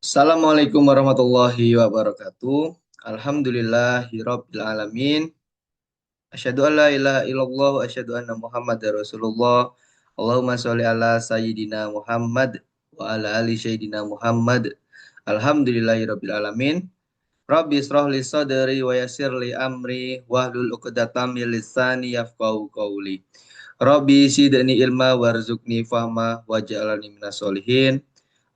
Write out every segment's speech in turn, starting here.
Assalamualaikum warahmatullahi wabarakatuh. Alhamdulillahirabbil alamin. Asyhadu an la ilaha illallah wa asyhadu anna Muhammadar Rasulullah. Allahumma sholli ala sayyidina Muhammad wa ala ali sayyidina Muhammad. Alhamdulillahirabbil alamin. Rabbi israh li sadri wa yassir li amri wahlul 'uqdatam min lisani yafqahu qawli. Rabbi zidni ilma warzuqni fahma waj'alni minas solihin.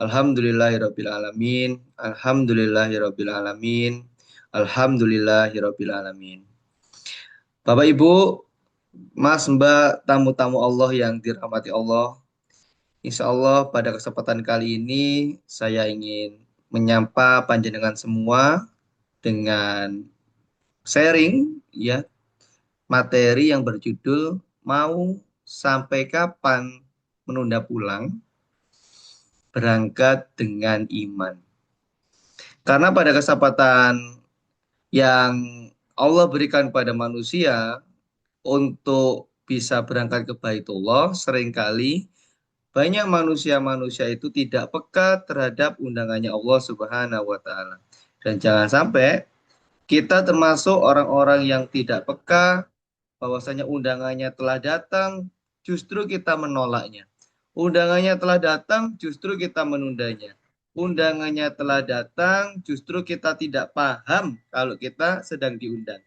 Alhamdulillahirabbil alamin. Alhamdulillahirabbil alamin. Alhamdulillahirabbil alamin. Bapak Ibu, Mas Mbak, tamu-tamu Allah yang dirahmati Allah. Insya Allah pada kesempatan kali ini saya ingin menyapa panjenengan semua dengan sharing ya materi yang berjudul mau sampai kapan menunda pulang berangkat dengan iman. Karena pada kesempatan yang Allah berikan pada manusia untuk bisa berangkat ke Baitullah, seringkali banyak manusia-manusia itu tidak peka terhadap undangannya Allah Subhanahu wa taala. Dan jangan sampai kita termasuk orang-orang yang tidak peka bahwasanya undangannya telah datang, justru kita menolaknya. Undangannya telah datang, justru kita menundanya. Undangannya telah datang, justru kita tidak paham kalau kita sedang diundang.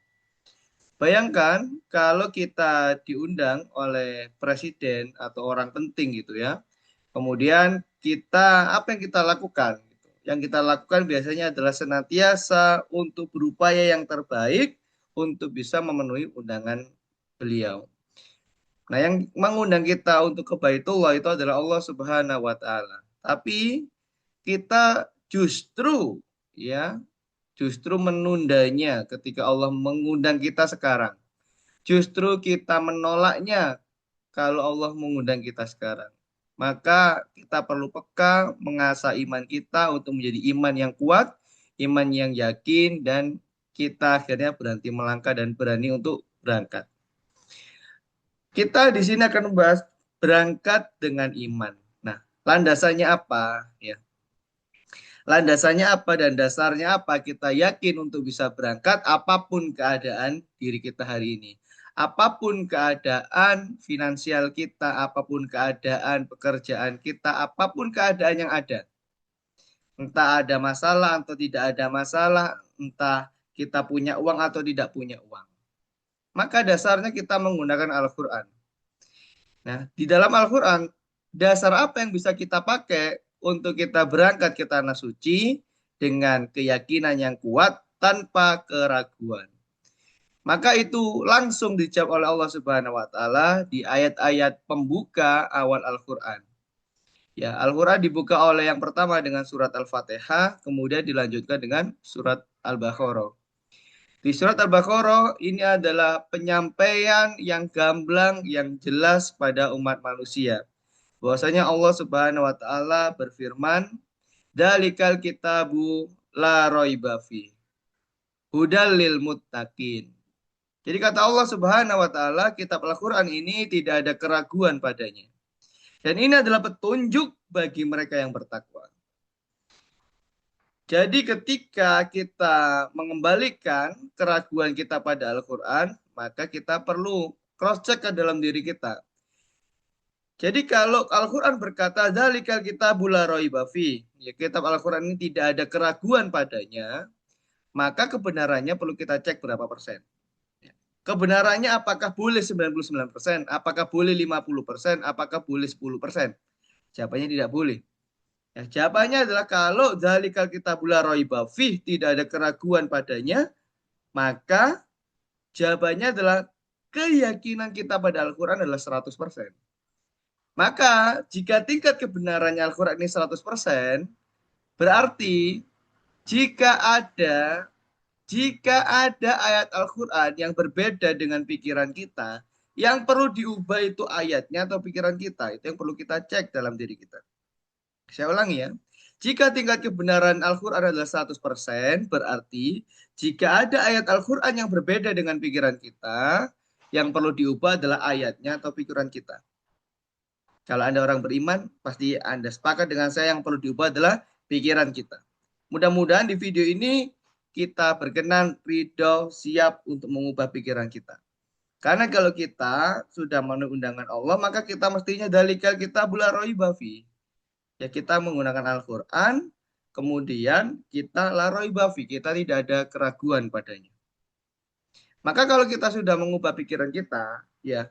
Bayangkan kalau kita diundang oleh presiden atau orang penting gitu ya. Kemudian apa yang kita lakukan? Yang kita lakukan biasanya adalah senantiasa untuk berupaya yang terbaik untuk bisa memenuhi undangan beliau. Nah, yang mengundang kita untuk ke Baitullah itu adalah Allah Subhanahu wa taala. Tapi kita justru menundanya ketika Allah mengundang kita sekarang. Justru kita menolaknya kalau Allah mengundang kita sekarang. Maka kita perlu peka mengasah iman kita untuk menjadi iman yang kuat, iman yang yakin, dan kita akhirnya berhenti melangkah dan berani untuk berangkat. Kita di sini akan membahas berangkat dengan iman. Nah, landasannya apa? Ya, landasannya apa dan dasarnya apa kita yakin untuk bisa berangkat apapun keadaan diri kita hari ini. Apapun keadaan finansial kita, apapun keadaan pekerjaan kita, apapun keadaan yang ada. Entah ada masalah atau tidak ada masalah, entah kita punya uang atau tidak punya uang. Maka dasarnya kita menggunakan Al-Quran. Nah, di dalam Al-Quran, dasar apa yang bisa kita pakai untuk kita berangkat ke tanah suci dengan keyakinan yang kuat tanpa keraguan. Maka itu langsung dijawab oleh Allah Subhanahu wa taala di ayat-ayat pembuka awal Al-Qur'an. Ya, Al-Qur'an dibuka oleh yang pertama dengan surat Al-Fatihah, kemudian dilanjutkan dengan surat Al-Baqarah. Di surat Al-Baqarah ini adalah penyampaian yang gamblang, yang jelas pada umat manusia. Bahwasanya Allah Subhanahu wa taala berfirman, "Dalikal kitabu la raiba fi, hudal lil muttaqin." Jadi kata Allah Subhanahu wa taala, kitab Al-Qur'an ini tidak ada keraguan padanya. Dan ini adalah petunjuk bagi mereka yang bertakwa. Jadi ketika kita mengembalikan keraguan kita pada Al-Quran, maka kita perlu cross-check ke dalam diri kita. Jadi kalau Al-Quran berkata, "Dzalikal kitabul la raiba fi", ya kitab Al-Quran ini tidak ada keraguan padanya, maka kebenarannya perlu kita cek berapa persen. Kebenarannya apakah boleh 99%, apakah boleh 50%, apakah boleh 10%? Jawabannya tidak boleh. Ya, jawabannya adalah kalau zalikal kitabul la raiba fih, tidak ada keraguan padanya, maka jawabannya adalah keyakinan kita pada Al-Qur'an adalah 100%. Maka jika tingkat kebenarannya Al-Qur'an ini 100%, berarti jika ada jika ada ayat Al-Qur'an yang berbeda dengan pikiran kita, yang perlu diubah itu ayatnya atau pikiran kita, itu yang perlu kita cek dalam diri kita. Saya ulangi ya. Jika tingkat kebenaran Al-Quran adalah 100%, berarti jika ada ayat Al-Quran yang berbeda dengan pikiran kita, yang perlu diubah adalah ayatnya atau pikiran kita. Kalau Anda orang beriman, pasti Anda sepakat dengan saya yang perlu diubah adalah pikiran kita. Mudah-mudahan di video ini kita berkenan, ridho, siap untuk mengubah pikiran kita. Karena kalau kita sudah memenuhi undangan Allah, maka kita mestinya dalikal kita bula roiba fi. Ya kita menggunakan Al-Quran, kemudian kita la roiba fi, kita tidak ada keraguan padanya. Maka kalau kita sudah mengubah pikiran kita, ya,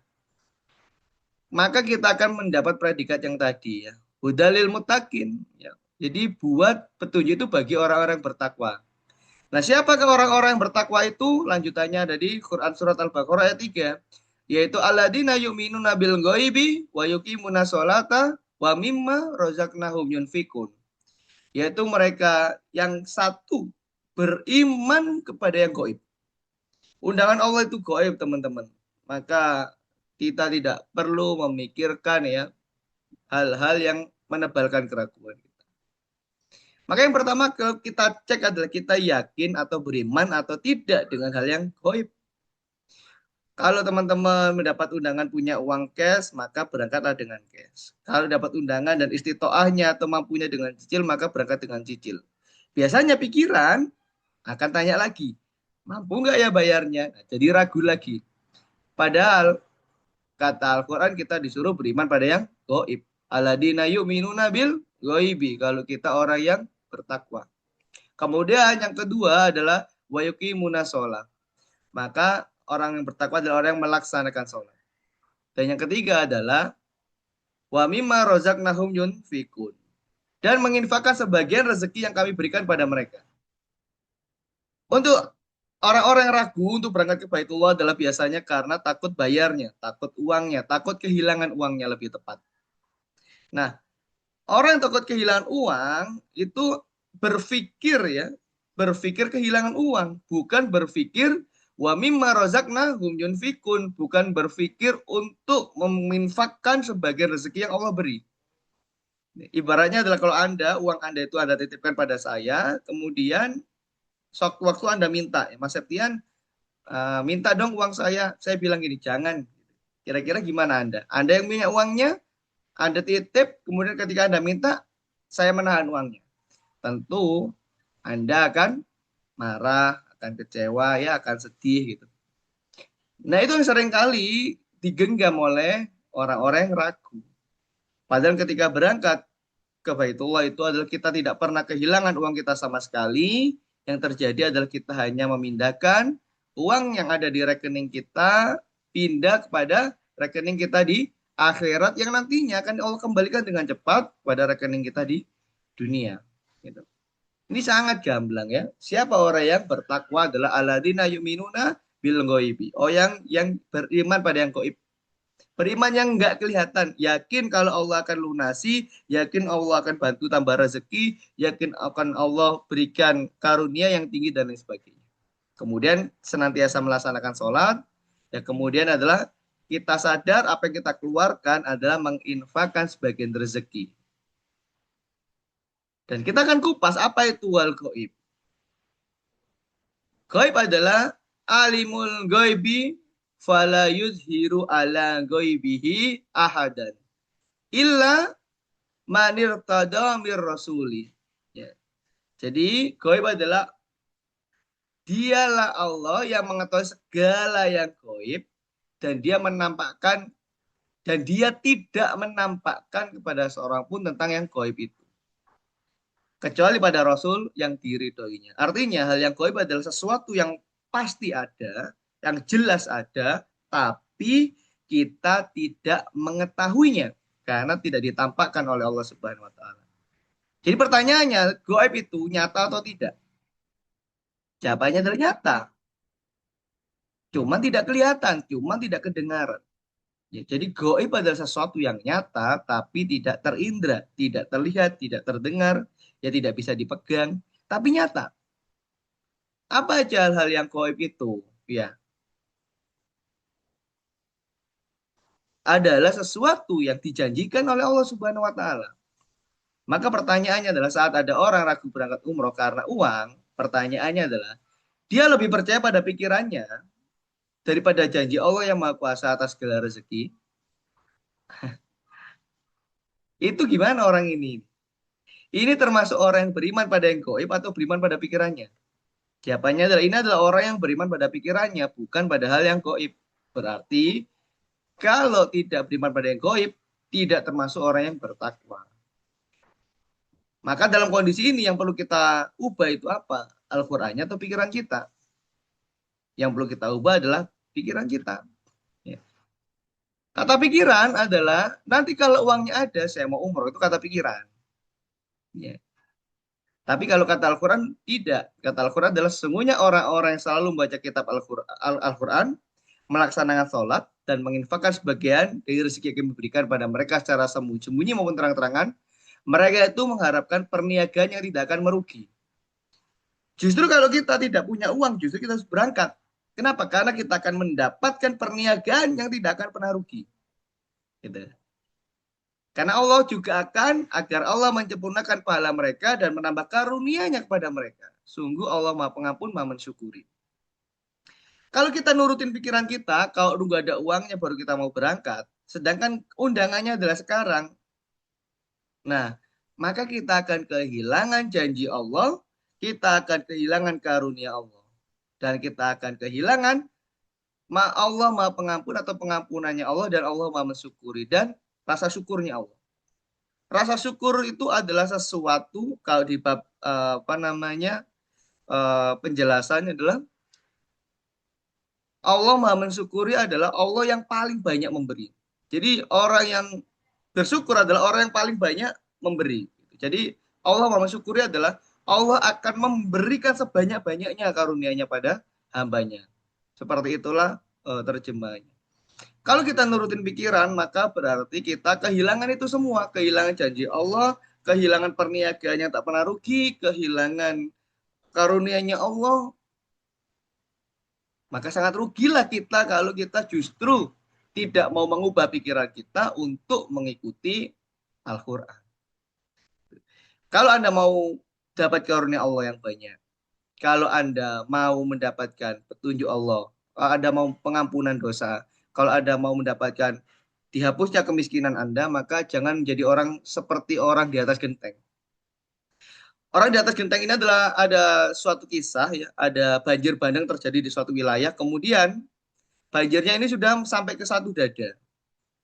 maka kita akan mendapat predikat yang tadi ya. Hudalil mutakin, ya. Jadi buat petunjuk itu bagi orang-orang bertakwa. Nah, siapakah orang-orang yang bertakwa itu? Lanjutannya ada di Quran surat Al-Baqarah ayat 3, yaitu alladzina yu'minuna bil ghaibi wa yuqimuna sholata wa mimma razaqnahum yunfikun. Yaitu mereka yang satu beriman kepada yang gaib. Undangan Allah itu gaib, teman-teman. Maka kita tidak perlu memikirkan ya hal-hal yang menebalkan keraguan. Maka yang pertama kita cek adalah kita yakin atau beriman atau tidak dengan hal yang gaib. Kalau teman-teman mendapat undangan punya uang cash, maka berangkatlah dengan cash. Kalau dapat undangan dan istitoahnya atau mampunya dengan cicil, maka berangkat dengan cicil. Biasanya pikiran akan tanya lagi, mampu nggak ya bayarnya? Nah, jadi ragu lagi. Padahal kata Al-Quran kita disuruh beriman pada yang gaib. Alladzina yu'minuna bil ghaibi. Kalau kita orang yang bertakwa. Kemudian yang kedua adalah wa yuqimuna shalah. Maka orang yang bertakwa adalah orang yang melaksanakan sholat. Dan yang ketiga adalah wa mimma razaqnahum yunfikun. Dan menginfakkan sebagian rezeki yang kami berikan pada mereka. Untuk orang-orang yang ragu untuk berangkat ke Baitullah adalah biasanya karena takut bayarnya, takut uangnya, takut kehilangan uangnya lebih tepat. Nah, orang yang takut kehilangan uang itu berpikir ya, berpikir kehilangan uang, bukan berpikir wa mimma razaqnahum yunfikun, bukan berpikir untuk meminfakkan sebagian rezeki yang Allah beri. Ibaratnya adalah kalau uang Anda itu Anda titipkan pada saya, kemudian waktu Anda minta, Mas Septian, minta dong uang saya bilang gini, jangan. Kira-kira gimana Anda? Anda yang punya uangnya, Anda titip, kemudian ketika Anda minta, saya menahan uangnya. Tentu Anda akan marah, akan kecewa, ya akan sedih gitu. Nah itu yang sering kali digenggam oleh orang-orang yang ragu. Padahal ketika berangkat ke Baitullah itu adalah kita tidak pernah kehilangan uang kita sama sekali. Yang terjadi adalah kita hanya memindahkan uang yang ada di rekening kita pindah kepada rekening kita di akhirat yang nantinya akan Allah kembalikan dengan cepat pada rekening kita di dunia. Gitu. Ini sangat gamblang ya. Siapa orang yang bertakwa adalah alladzina yu'minuna bil ghaibi. Oh yang beriman pada yang gaib. Beriman yang enggak kelihatan, yakin kalau Allah akan lunasi, yakin Allah akan bantu tambah rezeki, yakin akan Allah berikan karunia yang tinggi dan lain sebagainya. Kemudian senantiasa melaksanakan sholat, ya kemudian adalah kita sadar apa yang kita keluarkan adalah menginfakkan sebagian rezeki. Dan kita akan kupas apa itu wal gaib. Gaib adalah alimul ghaibi fala yuzhiru ala ghaibihi ahadan illa manir mir rasuli. Ya. Jadi gaib adalah dialah Allah yang mengetahui segala yang gaib dan dia menampakkan dan dia tidak menampakkan kepada seorang pun tentang yang gaib itu. Kecuali pada Rasul yang diridhoinya. Artinya hal yang gaib adalah sesuatu yang pasti ada, yang jelas ada, tapi kita tidak mengetahuinya karena tidak ditampakkan oleh Allah Subhanahu wa taala. Jadi pertanyaannya, gaib itu nyata atau tidak? Jawabannya adalah nyata. Cuman tidak kelihatan, cuman tidak kedengaran. Ya, jadi gaib adalah sesuatu yang nyata tapi tidak terindra, tidak terlihat, tidak terdengar, ya tidak bisa dipegang, tapi nyata. Apa aja hal-hal yang gaib itu? Ya, adalah sesuatu yang dijanjikan oleh Allah Subhanahu wa taala. Maka pertanyaannya adalah saat ada orang ragu berangkat umroh karena uang, pertanyaannya adalah dia lebih percaya pada pikirannya daripada janji Allah yang Maha Kuasa atas segala rezeki. Itu gimana orang ini? Ini termasuk orang yang beriman pada yang gaib atau beriman pada pikirannya? Jawabannya adalah ini adalah orang yang beriman pada pikirannya, bukan pada hal yang gaib. Berarti kalau tidak beriman pada yang gaib, tidak termasuk orang yang bertakwa. Maka dalam kondisi ini yang perlu kita ubah itu apa? Al-Qur'annya atau pikiran kita? Yang perlu kita ubah adalah pikiran kita. Ya. Kata pikiran adalah nanti kalau uangnya ada, saya mau umroh, itu kata pikiran. Ya. Tapi kalau kata Al-Quran, tidak. Kata Al-Quran adalah sesungguhnya orang-orang yang selalu membaca kitab Al-Quran, melaksanakan sholat, dan menginfakkan sebagian dari rezeki yang diberikan pada mereka secara sembunyi maupun terang-terangan, mereka itu mengharapkan perniagaan yang tidak akan merugi. Justru kalau kita tidak punya uang, justru kita harus berangkat. Kenapa? Karena kita akan mendapatkan perniagaan yang tidak akan pernah rugi. Gitu. Karena Allah juga akan agar Allah menyempurnakan pahala mereka dan menambah karunia-Nya kepada mereka. Sungguh Allah Maha Pengampun, Maha Mensyukuri. Kalau kita nurutin pikiran kita, kalau nunggu ada uangnya baru kita mau berangkat, sedangkan undangannya adalah sekarang. Nah, maka kita akan kehilangan janji Allah, kita akan kehilangan karunia Allah. Dan kita akan kehilangan Allah Maha Pengampun atau pengampunannya Allah dan Allah Maha Mensyukuri dan rasa syukurnya Allah. Rasa syukur itu adalah sesuatu kalau di bab apa namanya penjelasannya adalah Allah Maha Mensyukuri adalah Allah yang paling banyak memberi. Jadi orang yang bersyukur adalah orang yang paling banyak memberi. Jadi Allah Maha Mensyukuri adalah Allah akan memberikan sebanyak-banyaknya karunia-Nya pada hambanya. Seperti itulah terjemahnya. Kalau kita nurutin pikiran, maka berarti kita kehilangan itu semua. Kehilangan janji Allah, kehilangan perniagaan yang tak pernah rugi, kehilangan karunia-Nya Allah. Maka sangat rugilah kita kalau kita justru tidak mau mengubah pikiran kita untuk mengikuti Al-Quran. Kalau Anda mau dapat karunia Allah yang banyak, kalau Anda mau mendapatkan petunjuk Allah, kalau Anda mau pengampunan dosa, kalau Anda mau mendapatkan dihapusnya kemiskinan Anda, maka jangan menjadi orang seperti orang di atas genteng. Orang di atas genteng ini adalah ada suatu kisah ya, ada banjir bandang terjadi di suatu wilayah, kemudian banjirnya ini sudah sampai ke satu dada.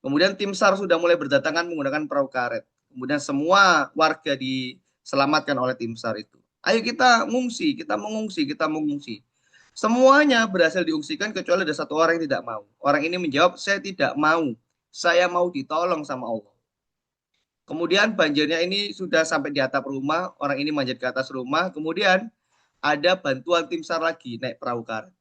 Kemudian tim SAR sudah mulai berdatangan menggunakan perahu karet. Kemudian semua warga diselamatkan oleh tim SAR itu. Ayo kita mengungsi, kita mengungsi, kita mengungsi. Semuanya berhasil diungsikan kecuali ada satu orang yang tidak mau. Orang ini menjawab, saya tidak mau. Saya mau ditolong sama Allah. Kemudian banjirnya ini sudah sampai di atap rumah, orang ini manjat ke atas rumah, kemudian ada bantuan tim SAR lagi naik perahu karet.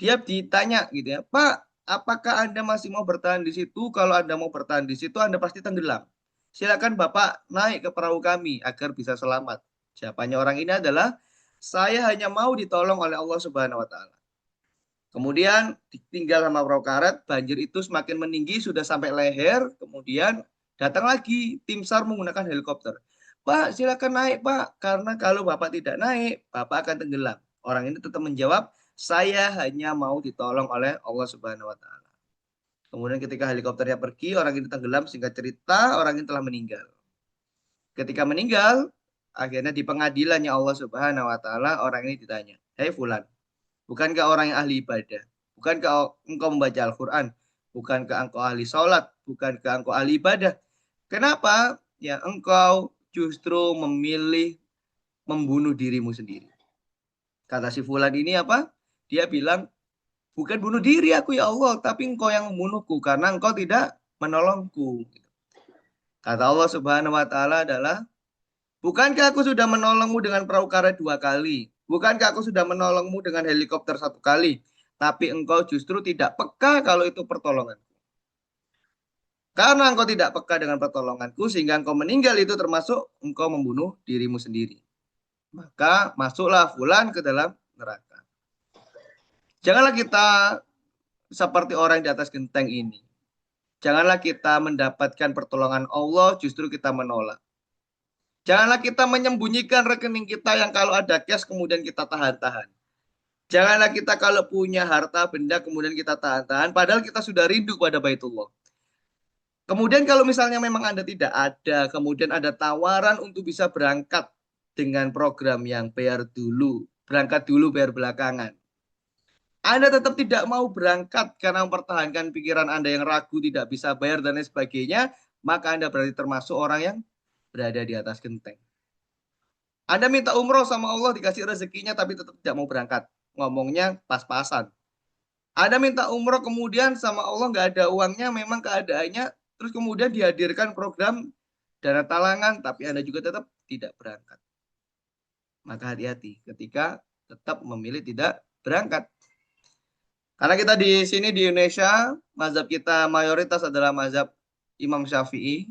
Dia ditanya gitu ya, Pak, apakah Anda masih mau bertahan di situ? Kalau Anda mau bertahan di situ, Anda pasti tenggelam. Silakan Bapak naik ke perahu kami agar bisa selamat. Jawabannya orang ini adalah, saya hanya mau ditolong oleh Allah Subhanahu wa taala. Kemudian ditinggal sama perahu karet, banjir itu semakin meninggi sudah sampai leher, kemudian datang lagi tim SAR menggunakan helikopter. Pak, silakan naik, Pak, karena kalau Bapak tidak naik, Bapak akan tenggelam. Orang ini tetap menjawab, saya hanya mau ditolong oleh Allah Subhanahu wa taala. Kemudian ketika helikopternya pergi, orang ini tenggelam, singkat cerita, orang ini telah meninggal. Ketika meninggal, akhirnya di pengadilannya Allah Subhanahu wa taala, orang ini ditanya, "Hei fulan, bukankah orang yang ahli ibadah? Bukankah engkau membaca Al-Quran? Bukankah engkau ahli sholat? Bukankah engkau ahli ibadah? Kenapa ya engkau justru memilih membunuh dirimu sendiri?" Kata si fulan ini apa? Dia bilang, bukan bunuh diri aku ya Allah, tapi engkau yang membunuhku karena engkau tidak menolongku. Kata Allah Subhanahu wa taala adalah, bukankah aku sudah menolongmu dengan perahu karet 2 kali? Bukankah aku sudah menolongmu dengan helikopter 1 kali? Tapi engkau justru tidak peka kalau itu pertolongan. Karena engkau tidak peka dengan pertolonganku, sehingga engkau meninggal itu termasuk engkau membunuh dirimu sendiri. Maka masuklah fulan ke dalam neraka. Janganlah kita seperti orang di atas genteng ini. Janganlah kita mendapatkan pertolongan Allah, justru kita menolak. Janganlah kita menyembunyikan rekening kita yang kalau ada cash kemudian kita tahan-tahan. Janganlah kita kalau punya harta benda kemudian kita tahan-tahan, padahal kita sudah rindu pada Baitullah. Kemudian kalau misalnya memang Anda tidak ada, kemudian ada tawaran untuk bisa berangkat dengan program yang bayar dulu, berangkat dulu bayar belakangan. Anda tetap tidak mau berangkat karena mempertahankan pikiran Anda yang ragu, tidak bisa bayar dan lain sebagainya, maka Anda berarti termasuk orang yang berada di atas genteng. Anda minta umroh sama Allah dikasih rezekinya tapi tetap tidak mau berangkat. Ngomongnya pas-pasan. Anda minta umroh kemudian sama Allah nggak ada uangnya, memang keadaannya, terus kemudian dihadirkan program dana talangan, tapi Anda juga tetap tidak berangkat. Maka hati-hati ketika tetap memilih tidak berangkat. Karena kita di sini di Indonesia, mazhab kita mayoritas adalah mazhab Imam Syafi'i,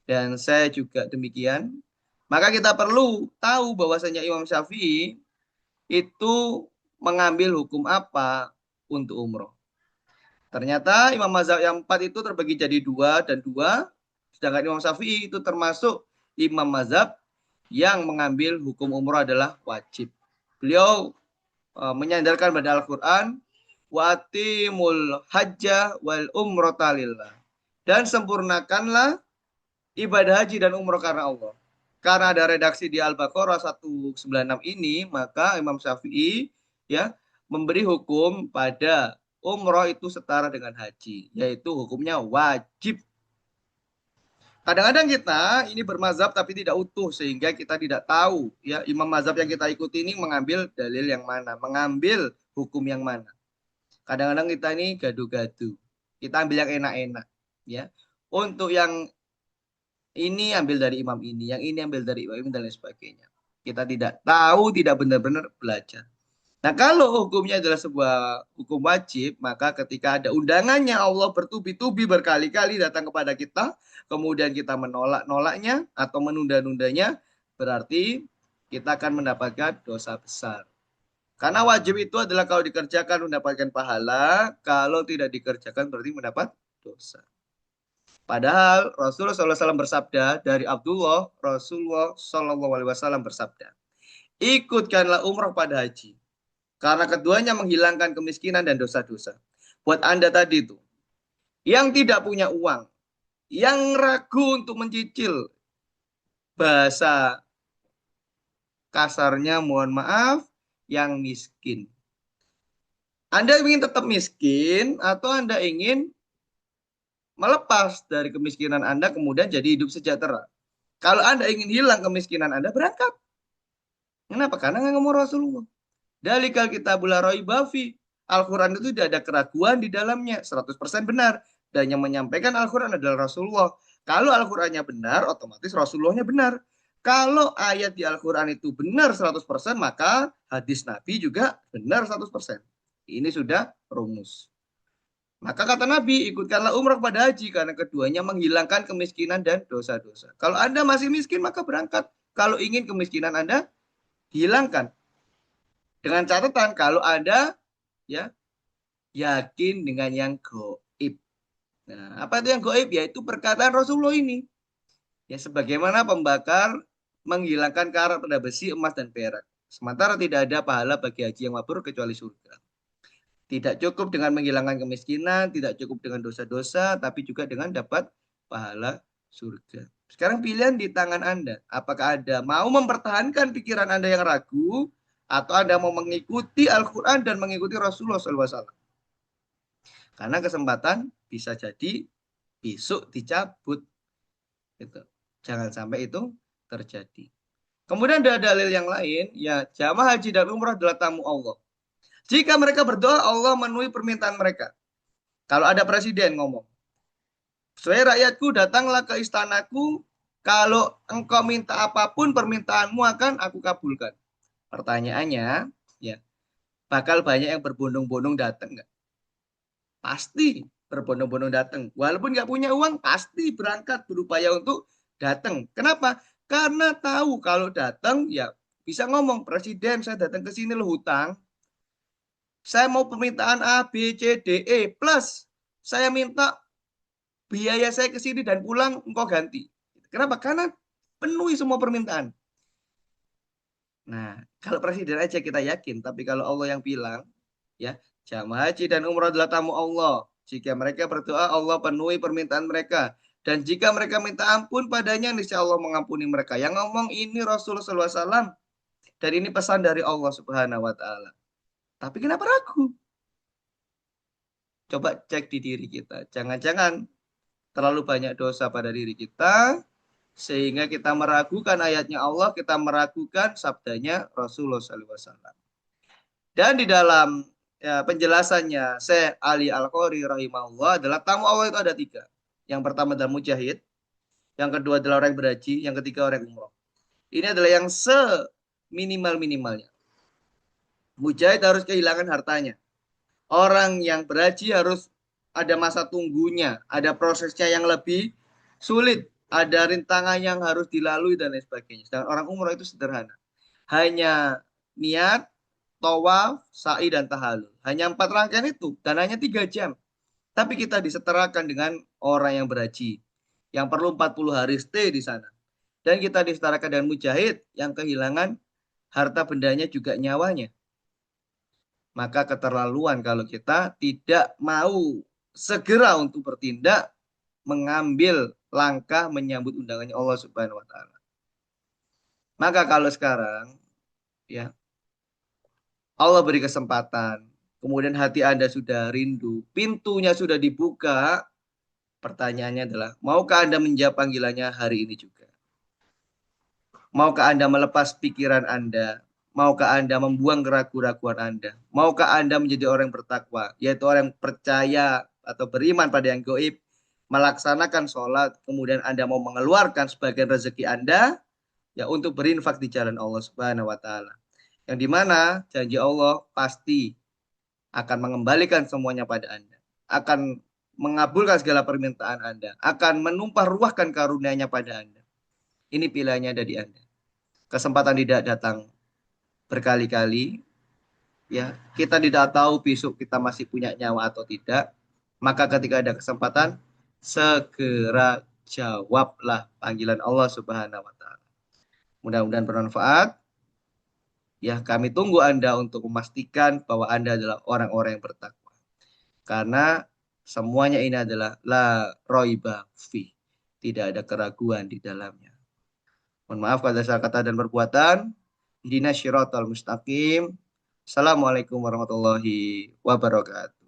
dan saya juga demikian. Maka kita perlu tahu bahwasanya Imam Syafi'i itu mengambil hukum apa untuk umroh. Ternyata Imam Mazhab yang empat itu terbagi jadi dua dan dua, sedangkan Imam Syafi'i itu termasuk Imam Mazhab yang mengambil hukum umroh adalah wajib. Beliau menyandarkan pada Al-Quran, watimul hajjah wal umrota lillah, dan sempurnakanlah ibadah haji dan umroh karena Allah. Karena ada redaksi di Al-Baqarah 196 ini, maka Imam Syafi'i ya memberi hukum pada umroh itu setara dengan haji, yaitu hukumnya wajib. Kadang-kadang kita ini bermazhab tapi tidak utuh, sehingga kita tidak tahu ya imam mazhab yang kita ikuti ini mengambil dalil yang mana, mengambil hukum yang mana. Kadang-kadang kita ini gaduh-gaduh. Kita ambil yang enak-enak ya. Untuk yang ini ambil dari imam ini, yang ini ambil dari imam ini dan lain sebagainya. Kita tidak tahu, tidak benar-benar belajar. Nah, kalau hukumnya adalah sebuah hukum wajib, maka ketika ada undangannya Allah bertubi-tubi berkali-kali datang kepada kita, kemudian kita menolak-nolaknya atau menunda-nundanya, berarti kita akan mendapatkan dosa besar. Karena wajib itu adalah kalau dikerjakan mendapatkan pahala, kalau tidak dikerjakan berarti mendapat dosa. Padahal Rasulullah SAW bersabda dari Abdullah, Rasulullah SAW bersabda, ikutkanlah umrah pada haji. Karena keduanya menghilangkan kemiskinan dan dosa-dosa. Buat Anda tadi itu, yang tidak punya uang, yang ragu untuk mencicil, bahasa kasarnya mohon maaf, yang miskin. Anda ingin tetap miskin atau Anda ingin melepas dari kemiskinan Anda kemudian jadi hidup sejahtera? Kalau Anda ingin hilang kemiskinan Anda, berangkat. Kenapa? Karena nggak mau Rasulullah. Dalikal kitabul la raiba fi. Al-Quran itu tidak ada keraguan di dalamnya, 100% benar. Dan yang menyampaikan Al-Quran adalah Rasulullah. Kalau Al-Qurannya benar, otomatis Rasulullahnya benar. Kalau ayat di Al-Quran itu benar 100%, maka hadis Nabi juga benar 100%. Ini sudah rumus. Maka kata Nabi, ikutkanlah umrah pada haji, karena keduanya menghilangkan kemiskinan dan dosa-dosa. Kalau Anda masih miskin, maka berangkat. Kalau ingin kemiskinan Anda hilangkan. Dengan catatan kalau Anda ya yakin dengan yang goib. Nah, apa itu yang goib? Yaitu perkataan Rasulullah ini. Ya, sebagaimana pembakar menghilangkan karat pada besi, emas, dan perak. Sementara tidak ada pahala bagi haji yang mabrur kecuali surga. Tidak cukup dengan menghilangkan kemiskinan, tidak cukup dengan dosa-dosa, tapi juga dengan dapat pahala surga. Sekarang pilihan di tangan Anda. Apakah Anda mau mempertahankan pikiran Anda yang ragu, atau Anda mau mengikuti Al-Quran dan mengikuti Rasulullah SAW? Karena kesempatan bisa jadi besok dicabut. Gitu. Jangan sampai itu terjadi. Kemudian ada dalil yang lain, ya jamaah haji dan umrah adalah tamu Allah. Jika mereka berdoa, Allah memenuhi permintaan mereka. Kalau ada presiden ngomong, "Wahai rakyatku, datanglah ke istanaku. Kalau engkau minta apapun, permintaanmu akan aku kabulkan." Pertanyaannya, ya, bakal banyak yang berbondong-bondong datang nggak? Pasti berbondong-bondong datang. Walaupun nggak punya uang, pasti berangkat berupaya untuk datang. Kenapa? Karena tahu kalau datang, ya bisa ngomong, "Presiden, saya datang ke sini loh hutang. Saya mau permintaan A, B, C, D, E, plus saya minta biaya saya ke sini dan pulang engkau ganti." Kenapa? Karena penuhi semua permintaan. Nah, kalau presiden aja kita yakin, tapi kalau Allah yang bilang, ya, jamaah haji dan umrah adalah tamu Allah. Jika mereka berdoa, Allah penuhi permintaan mereka. Dan jika mereka minta ampun padanya, niscaya Allah mengampuni mereka. Yang ngomong ini Rasulullah SAW. Dan ini pesan dari Allah Subhanahu wa Ta'ala. Tapi kenapa ragu? Coba cek di diri kita. Jangan-jangan terlalu banyak dosa pada diri kita, sehingga kita meragukan ayatnya Allah, kita meragukan sabdanya Rasulullah SAW. Dan di dalam penjelasannya Syekh Ali Al-Qari rahimahullah adalah tamu Allah itu ada tiga. Yang pertama adalah mujahid, yang kedua adalah orang yang berhaji, yang ketiga orang yang umroh. Ini adalah yang seminimal-minimalnya. Mujahid harus kehilangan hartanya. Orang yang berhaji harus ada masa tunggunya, ada prosesnya yang lebih sulit, ada rintangan yang harus dilalui dan lain sebagainya. Sedangkan orang umroh itu sederhana. Hanya niat, tawaf, sa'i, dan tahalul. Hanya 4 rangkaian itu dan hanya 3 jam. Tapi kita disetarakan dengan orang yang berhaji yang perlu 40 hari stay di sana. Dan kita disetarakan dengan mujahid yang kehilangan harta bendanya juga nyawanya. Maka keterlaluan kalau kita tidak mau segera untuk bertindak mengambil langkah menyambut undangannya Allah Subhanahu wa taala. Maka kalau sekarang ya Allah beri kesempatan, kemudian hati Anda sudah rindu, pintunya sudah dibuka, pertanyaannya adalah maukah Anda menjawab panggilannya hari ini juga? Maukah Anda melepas pikiran Anda? Maukah Anda membuang keraguan-keraguan Anda? Maukah Anda menjadi orang yang bertakwa, yaitu orang yang percaya atau beriman pada yang gaib, melaksanakan sholat, kemudian Anda mau mengeluarkan sebagian rezeki Anda, ya untuk berinfak di jalan Allah Subhanahu wa taala. Yang dimana janji Allah pasti akan mengembalikan semuanya pada Anda, akan mengabulkan segala permintaan Anda, akan menumpah ruahkan karunia-Nya pada Anda. Ini pilihannya ada di Anda. Kesempatan tidak datang berkali-kali, ya kita tidak tahu besok kita masih punya nyawa atau tidak. Maka ketika ada kesempatan, segera jawablah panggilan Allah Subhanahu wa taala. Mudah-mudahan bermanfaat. Ya, kami tunggu Anda untuk memastikan bahwa Anda adalah orang-orang yang bertakwa. Karena semuanya ini adalah la roiba fi. Tidak ada keraguan di dalamnya. Mohon maaf kalau ada salah kata dan perbuatan. Ihdinash shiratal mustaqim. Assalamualaikum warahmatullahi wabarakatuh.